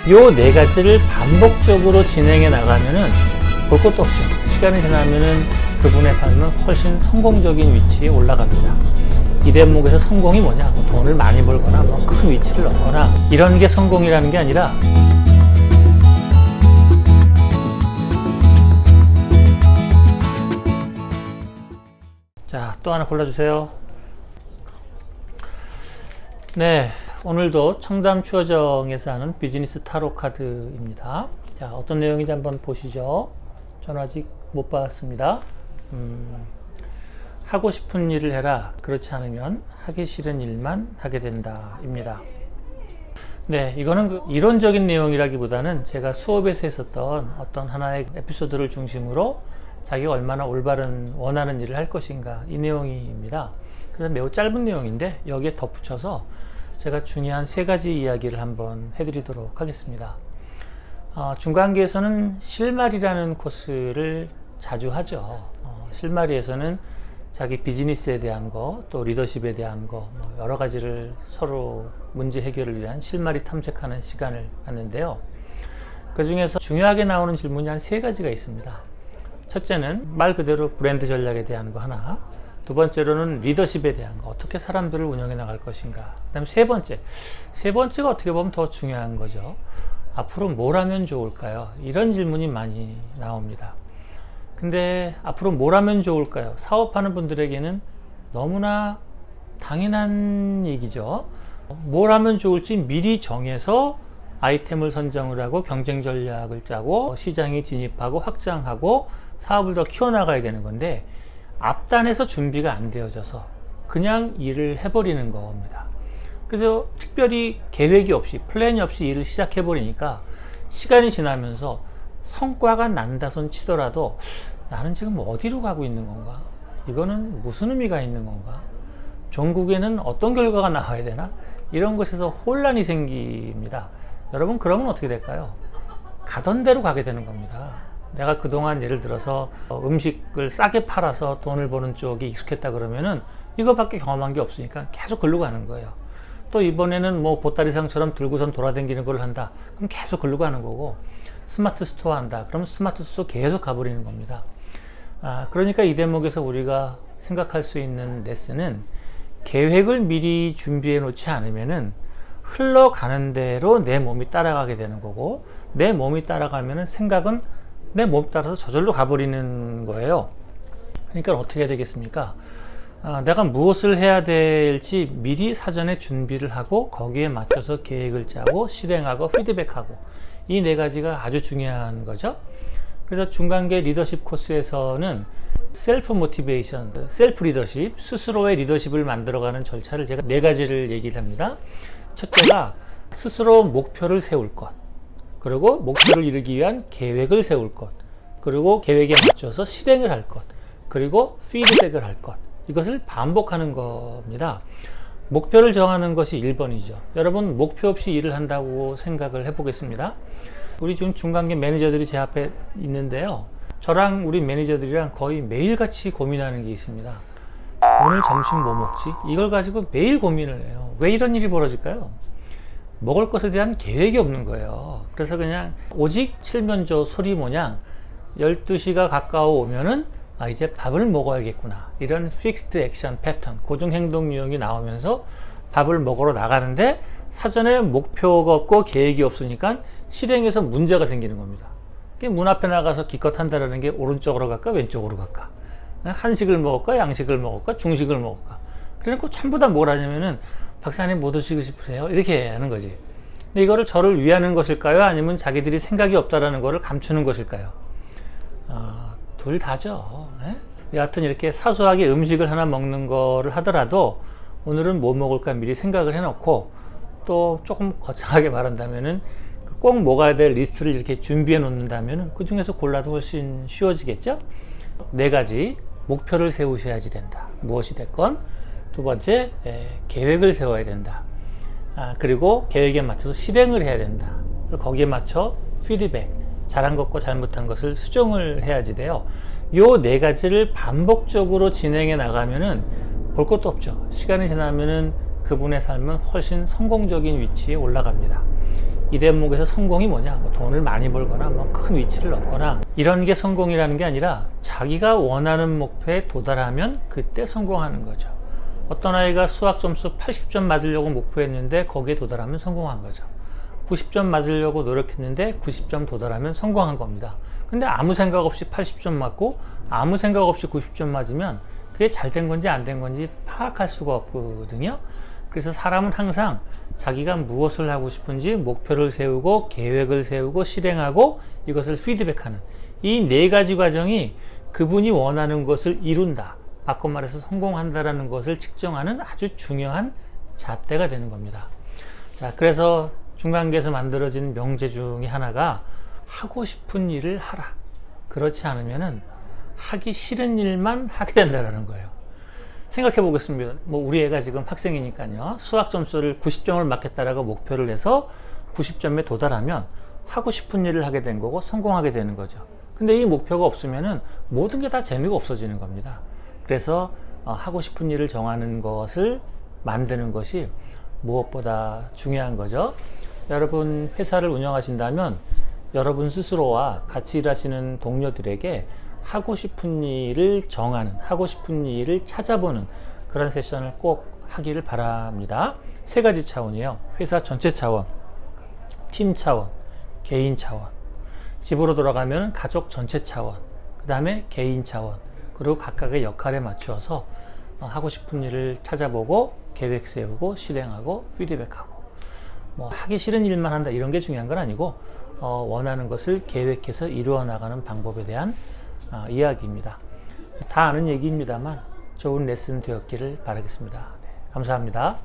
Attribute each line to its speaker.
Speaker 1: 요 네 가지를 반복적으로 진행해 나가면은 볼 것도 없죠. 시간이 지나면은 그분의 삶은 훨씬 성공적인 위치에 올라갑니다. 이 대목에서 성공이 뭐냐? 뭐 돈을 많이 벌거나 뭐 큰 위치를 얻거나 이런 게 성공이라는 게 아니라 자, 또 하나 골라주세요. 네, 오늘도 청담 추어정에서 하는 비즈니스 타로 카드입니다. 자, 어떤 내용인지 한번 보시죠. 저는 아직 못 봤습니다. 하고 싶은 일을 해라. 그렇지 않으면 하기 싫은 일만 하게 된다 입니다. 네, 이거는 그 이론적인 내용이라기보다는 제가 수업에서 했었던 어떤 하나의 에피소드를 중심으로 자기가 얼마나 올바른 원하는 일을 할 것인가 이 내용입니다. 그래서 매우 짧은 내용인데 여기에 덧붙여서 제가 중요한 세 가지 이야기를 한번 해드리도록 하겠습니다. 중간기에서는 실마리라는 코스를 자주 하죠. 실마리에서는 자기 비즈니스에 대한 거, 또 리더십에 대한 거, 여러 가지를 서로 문제 해결을 위한 실마리 탐색하는 시간을 갖는데요. 그 중에서 중요하게 나오는 질문이 한 세 가지가 있습니다. 첫째는 말 그대로 브랜드 전략에 대한 거 하나, 두 번째로는 리더십에 대한 거, 어떻게 사람들을 운영해 나갈 것인가, 그 다음에 세 번째가 어떻게 보면 더 중요한 거죠. 앞으로 뭘 하면 좋을까요? 이런 질문이 많이 나옵니다. 근데 앞으로 뭘 하면 좋을까요? 사업하는 분들에게는 너무나 당연한 얘기죠. 뭘 하면 좋을지 미리 정해서 아이템을 선정을 하고 경쟁 전략을 짜고 시장에 진입하고 확장하고 사업을 더 키워나가야 되는 건데 앞단에서 준비가 안 되어져서 그냥 일을 해버리는 겁니다. 그래서 특별히 계획이 없이 플랜이 없이 일을 시작해버리니까 시간이 지나면서 성과가 난다손 치더라도 나는 지금 어디로 가고 있는 건가? 이거는 무슨 의미가 있는 건가? 종국에는 어떤 결과가 나와야 되나? 이런 것에서 혼란이 생깁니다. 여러분, 그러면 어떻게 될까요? 가던 대로 가게 되는 겁니다. 내가 그동안 예를 들어서 음식을 싸게 팔아서 돈을 버는 쪽이 익숙했다 그러면은 이거밖에 경험한 게 없으니까 계속 글로 가는 거예요. 또 이번에는 뭐 보따리상처럼 들고선 돌아다니는 걸 한다. 그럼 계속 글로 가는 거고, 스마트 스토어 한다. 그러면 스마트 스토어 계속 가버리는 겁니다. 그러니까 이 대목에서 우리가 생각할 수 있는 레슨은 계획을 미리 준비해 놓지 않으면은 흘러가는 대로 내 몸이 따라가게 되는 거고, 내 몸이 따라가면은 생각은 내 몸 따라서 저절로 가버리는 거예요. 그러니까 어떻게 해야 되겠습니까? 내가 무엇을 해야 될지 미리 사전에 준비를 하고 거기에 맞춰서 계획을 짜고 실행하고 피드백하고 이 네 가지가 아주 중요한 거죠. 그래서 중간계 리더십 코스에서는 셀프 모티베이션, 셀프 리더십, 스스로의 리더십을 만들어가는 절차를 제가 네 가지를 얘기를 합니다. 첫째가 스스로 목표를 세울 것, 그리고 목표를 이루기 위한 계획을 세울 것, 그리고 계획에 맞춰서 실행을 할 것, 그리고 피드백을 할 것. 이것을 반복하는 겁니다. 목표를 정하는 것이 1번이죠. 여러분, 목표 없이 일을 한다고 생각을 해보겠습니다. 우리 지금 중간계 매니저들이 제 앞에 있는데요. 저랑 우리 매니저들이랑 거의 매일같이 고민하는 게 있습니다. 오늘 점심 뭐 먹지? 이걸 가지고 매일 고민을 해요. 왜 이런 일이 벌어질까요? 먹을 것에 대한 계획이 없는 거예요. 그래서 그냥 오직 칠면조 소리 모양 12시가 가까워 오면은 이제 밥을 먹어야겠구나. 이런 픽스드 액션 패턴, 고정 행동 유형이 나오면서 밥을 먹으러 나가는데 사전에 목표가 없고 계획이 없으니까 실행에서 문제가 생기는 겁니다. 문 앞에 나가서 기껏 한다는 게 오른쪽으로 갈까 왼쪽으로 갈까, 한식을 먹을까 양식을 먹을까 중식을 먹을까. 그러니까 전부 다 뭘 하냐면은 박사님 뭐 드시고 싶으세요? 이렇게 하는 거지. 근데 이거를 저를 위하는 것일까요? 아니면 자기들이 생각이 없다라는 거를 감추는 것일까요? 둘 다죠. 여하튼 이렇게 사소하게 음식을 하나 먹는 거를 하더라도 오늘은 뭐 먹을까 미리 생각을 해놓고, 또 조금 거창하게 말한다면은 꼭 먹어야 될 리스트를 이렇게 준비해 놓는다면은 그 중에서 골라도 훨씬 쉬워지겠죠? 네 가지 목표를 세우셔야지 된다. 무엇이 됐건. 두 번째, 계획을 세워야 된다. 그리고 계획에 맞춰서 실행을 해야 된다. 그리고 거기에 맞춰 피드백, 잘한 것과 잘못한 것을 수정을 해야지 돼요. 요 네 가지를 반복적으로 진행해 나가면은 볼 것도 없죠. 시간이 지나면은 그분의 삶은 훨씬 성공적인 위치에 올라갑니다. 이 대목에서 성공이 뭐냐? 뭐 돈을 많이 벌거나 뭐 큰 위치를 얻거나 이런 게 성공이라는 게 아니라 자기가 원하는 목표에 도달하면 그때 성공하는 거죠. 어떤 아이가 수학 점수 80점 맞으려고 목표했는데 거기에 도달하면 성공한 거죠. 90점 맞으려고 노력했는데 90점 도달하면 성공한 겁니다. 근데 아무 생각 없이 80점 맞고 아무 생각 없이 90점 맞으면 그게 잘 된 건지 안 된 건지 파악할 수가 없거든요. 그래서 사람은 항상 자기가 무엇을 하고 싶은지 목표를 세우고 계획을 세우고 실행하고 이것을 피드백하는 이 네 가지 과정이 그분이 원하는 것을 이룬다, 바꿔 말해서 성공한다라는 것을 측정하는 아주 중요한 잣대가 되는 겁니다. 자, 그래서 중간계에서 만들어진 명제 중에 하나가 하고 싶은 일을 하라. 그렇지 않으면은 하기 싫은 일만 하게 된다는 거예요. 생각해 보겠습니다. 뭐 우리 애가 지금 학생이니까요. 수학 점수를 90점을 맞겠다라고 목표를 해서 90점에 도달하면 하고 싶은 일을 하게 된 거고 성공하게 되는 거죠. 근데 이 목표가 없으면은 모든 게 다 재미가 없어지는 겁니다. 그래서 하고 싶은 일을 정하는 것을 만드는 것이 무엇보다 중요한 거죠. 여러분 회사를 운영하신다면 여러분 스스로와 같이 일하시는 동료들에게 하고 싶은 일을 정하는, 하고 싶은 일을 찾아보는 그런 세션을 꼭 하기를 바랍니다. 세 가지 차원이에요. 회사 전체 차원, 팀 차원, 개인 차원. 집으로 돌아가면 가족 전체 차원, 그 다음에 개인 차원, 그리고 각각의 역할에 맞추어서 하고 싶은 일을 찾아보고 계획 세우고 실행하고 피드백하고, 뭐 하기 싫은 일만 한다 이런 게 중요한 건 아니고 원하는 것을 계획해서 이루어 나가는 방법에 대한 이야기입니다. 다 아는 얘기입니다만 좋은 레슨 되었기를 바라겠습니다. 네, 감사합니다.